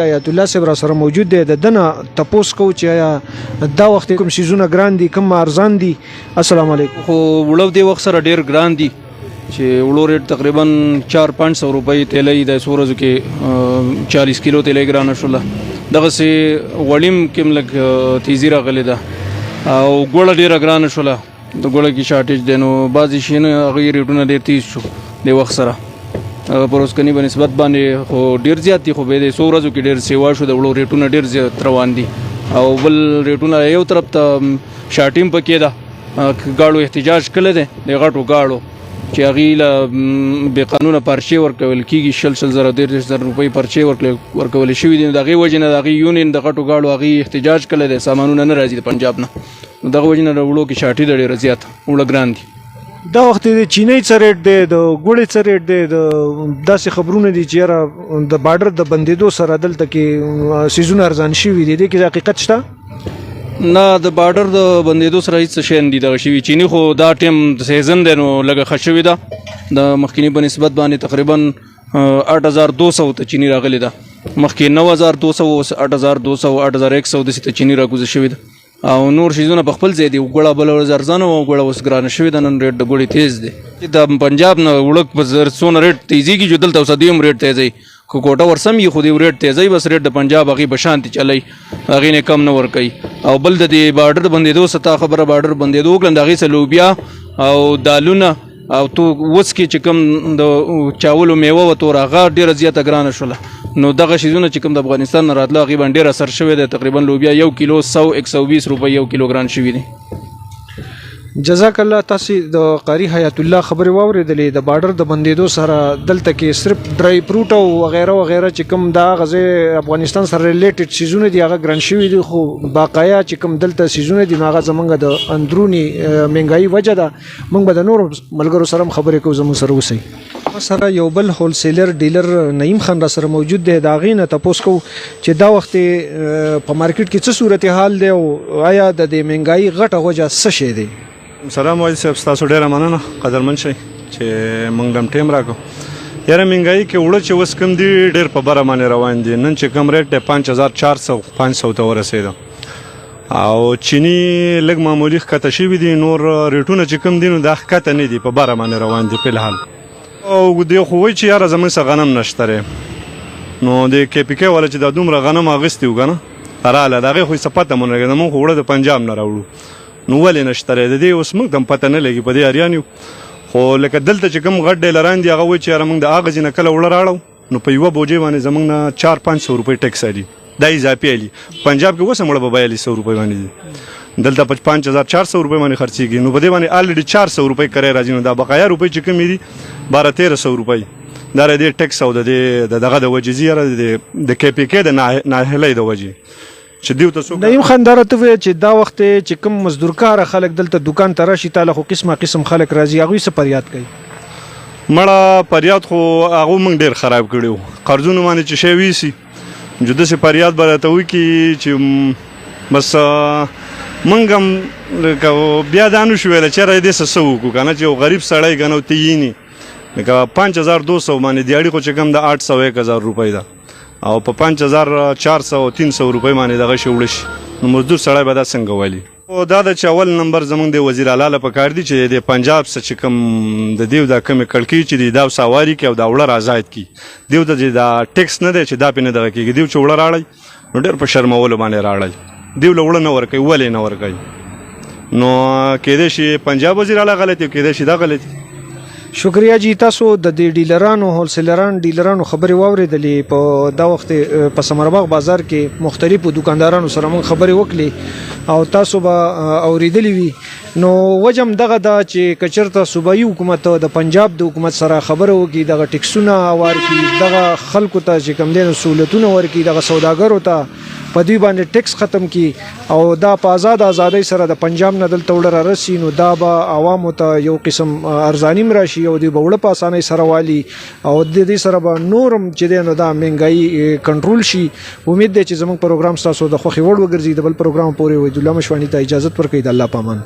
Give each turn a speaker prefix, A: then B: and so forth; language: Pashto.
A: آیت الله صاحب را سره موجود دی د دنه تپوس کو چې دا وخت کوم سیزونه ګران دي کوم ارزان دي. السلام علیکم.
B: خو وړو دی وخت سره ډیر ګران دي چې وړو ریټ تقریبا 4-500 روپۍ تیلې د سورزو کې 40 کیلو تیلې ګران شول. دغه سي وړیم کوم لګ تیزی راغلی ده او ګوړه ډیره ګران شول. د ګوړه کې شارټیج دی نو بعضی شینه هغه ریټونه ډیر تیز شو د وخت سره پروسکنی په نسبت باندې خو ډیر زیات دي. خو به د سورزو کې ډیر سیوا شو د وړو ریټونه ډیر زیات روان دي او بل ریټونه یو طرف ته شارټیم پکې ده غاړو احتجاج کړل دي د غټو غاړو چې هغه له به قانونه پرچې ورکول کیږي 100,000 روپۍ پرچې ورکول شوې دي. دغه وجنه دغه یونین د غټو غاړو هغه احتجاج کړل دي سامانونه نه راځي د پنجاب نه دغه وجنه وړو کې شارټي ډیر زیات وړو ګران دي.
A: دا وخت د چینی څریټ دی د ګوړې څریټ دی د داسې خبرونه دي چې د بارډر د بندیدو سره دلته کې سیزونه ارزان شوي دي کې حقیقت شته
B: نه. د بارډر د بندیدو سره هیڅ شی نه دي دغه شوي. چینی خو دا ټیم سیزن دی نو لږه ښه شوې ده د مخکینی په نسبت باندې تقریبا 8200 ته چینی راغلی ده. مخکې 9200 8200 8100 داسې ته چینی راکوزه شوې ده او نور شیزونه په خپل ځای دي. ګوړه بل ارزانه او ګوړه اوس ګرانه شوې ده. نن ریټ د ګوړې تیز دی د پنجاب نه وړک په څونه ریټ تیزیږي چې دلته اوس دویم ریټ تیزی خو کوټه ورسم یې خو دی ریټ تیزی بس ریټ د پنجاب هغې په شانتي چلی هغې نه کم نه ورکوي. او بل د دې بارډر بندېدو ستا خبره بارډر بندېدو وکړم د هغې څه لوبیا او دالونه او تو اوس کې چې کوم د چاولو میوه وه تور هغه ډېره زیاته ګرانه شوله نو دغه شیزونه چې کوم د افغانستان نه راتله هغې باندې ډېر اثر شوی دی. تقریبا لوبیا 1 کیلو 100-120 روپۍ 1 کیلو ګران شوي دي.
A: جزاک الله. تاسو د قاری حیات الله خبرې واورېدلې د بارډر د بندیدو سره دلته کې صرف ډرای فروټ او وغیره وغیره چې کوم دا غزه افغانستان سره ریلیټډ سیزونه دي هغه ګران شوي دي خو باقایا چې کوم دلته سیزونه دي هغه زمونږ د اندرونی مهنګایي وجه ده. موږ به د نور ملګرو سره خبرې کوو زموږ سره اوسئ. سره یو بل هولسیلر ډیلر نعیم خان را سره موجود دی. دا غینه تاسو کو چې دا وخت په مارکیټ کې څه صورتحال دی او آیا د مهنګایي غټه وجه څه شي دی؟
C: سلام علیکم. تاسو ډیره مننه قدرمن شئ چې موږ دم ټیم راکو. یاره مهنګایي کې وړه چې اوس کم دي ډیر په بره باندې روان دي. نن چې کم ریټ دی 5400-500 ته ورسېده او چینی لږ معمولي ښکته شوي دي. نور ریټونه چې کم دي نو دا ښکته نه دي په بره باندې روان دي فلحال. او دی خو وایي چې یاره زموږ څه غنم نشته دی نو د KPK والا چې دا دومره غنم اخیستي وو که نه راله د هغې خو یې څه پته مو نه لګېده. موږ خو وړه د پنجاب نه راوړو نو ولې نشته دی د دې اوس موږ ته هم پته نه لګي په دې اریان یو. خو لکه دلته چې کوم غټ ډیلران دي هغه وایي چې یاره موږ د هغه ځای نه کله وړه راوړو نو په یوه بوجۍ باندې زموږ نه 400-500 روپۍ ټیکس علي دا اضافي علي. پنجاب کې اوس هم وړه په 4200 روپۍ باندې دي دلته په 5400 روپۍ باندې خرڅېږي نو په دې باندې الریډي 400 روپۍ کرایه راځي نو دا بقایا روپۍ چې کومې دي 1200-1300 روپۍ دا د دې ټیکس او د دغه د وجې ځي یاره د KPK د ناهیلۍ د وجې چې دیو ته
A: نعیم خان دا راته وویل چې دا وخت چې کوم مزدورکاره خلک دلته دکان ته راشي تاله خو قسمه قسم خلک راځي هغوی څه فریاد کوي؟
C: مړه فریاد خو هغه موږ ډېر خراب کړي وو قرضونو باندې چې شی ویسي جو داسې فریاد به راته وکړي چې بس موږ هم بیا دا نه شو ویلی چېرې دې څه وکړو که نه چې یو غریب سړی که نه ته یې نه لکه 5200 باندې دیاړي خو چې کوم د 800-1000 روپۍ ده او په 5400-300 روپۍ باندې دغه شی وړه شي نو مزدور سړی به دا څنګه وایي. او دا د چې اول نمبر زموږ د وزیر اعلی له پکار دي چې د پنجاب څه چې کوم د دیو دا کمې کړکۍ چې دي دا سواري کړي او دا وړه رازاد کړي دیو ته چې دا ټیکس نه دی چې دا پې نه دغه کېږي دیو چې وړه راړی نو ډېر په شرمولو باندې راړی دیو له وړه نه ورکوي ولې نه ورکوي نو کېدای شي پنجاب وزیر اعلی غلطي کېدای شي دا غلطي.
A: شکریا جی. تاسو د دې ډیلرانو ډیلرانو خبرې واورېدلې په دا وخت په ثمرباغ بازار کې مختلفو دکاندارانو سره موږ خبرې وکړې او تاسو به اورېدلې وي نو وجه هم دغه ده چې که چېرته صوبایي حکومت د پنجاب د حکومت سره خبره وکړي دغه ټکسونه ورکړي دغه خلکو ته چې کوم دی سهولتونه ورکړي دغه سوداګرو ته په دوی باندې ټیکس ختم کړي او دا په ازادۍ سره د پنجاب نه دلته وړه رارسي نو دا به عوامو ته یو قسم ارزاني هم راشي او دوی به وړه په اسانۍ سره والي او د دې سره به نور هم چې دی نو دا مهنګایي کنټرول شي. امید دی چې زموږ پروګرام ستاسو د خوښې وړ وګرځي. د بل پروګرام پورې وحید الله مشواني ته اجازت ورکوي. د الله په امان.